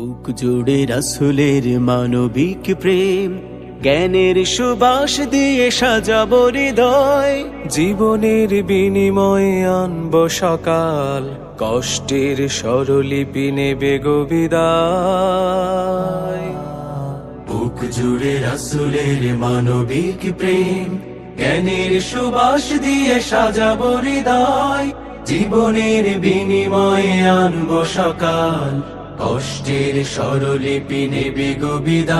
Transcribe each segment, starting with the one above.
বুক জুড়ে রাসূলের মানবিক প্রেম, জ্ঞানের সুবাস দিয়ে সাজাবো হৃদয়। জীবনের বিনিময়ে আনব সকাল, কষ্টের স্বরলিপি নেবে গো বিদায়। বুক জুড়ে রাসূলের মানবিক প্রেম, জ্ঞানের সুবাস দিয়ে সাজাবো হৃদয়। জীবনের বিনিময়ে আনব সকাল, কষ্টের স্বরলিপি নেবে গো বিদায়।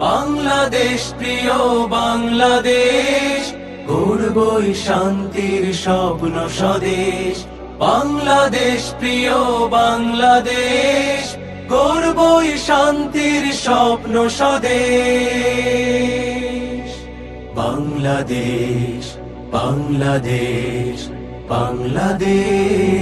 বাংলাদেশ প্রিয় বাংলাদেশ, গর্বই শান্তির স্বপ্ন স্বদেশ। বাংলাদেশ প্রিয় বাংলাদেশ, গর্বই শান্তির স্বপ্ন স্বদেশ। বাংলাদেশ বাংলাদেশ বাংলাদেশ।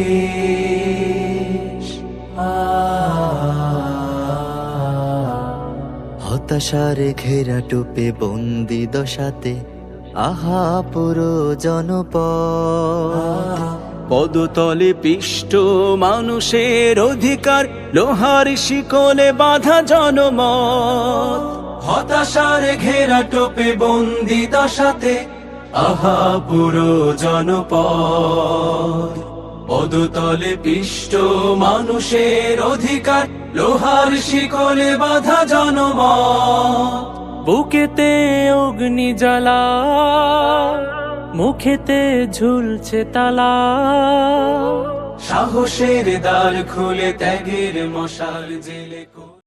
হতাশার ঘেরা টোপে বন্দি দশাতে আহা পুরো জনপদ। পদতলে পিষ্ট মানুষের অধিকার, লোহার শিকলে বাঁধা জনমত। হতাশার ঘেরা টোপে বন্দি দশাতে আহা পুরো জনপদ। পদতলে পিষ্ট মানুষের অধিকার, লোহার শিকলে বাঁধা জনমত। বুকেতে অগ্নি জ্বালা, মুখেতে ঝুলছে তালা। সাহসের দ্বার খুলে ত্যাগের মশাল জেলে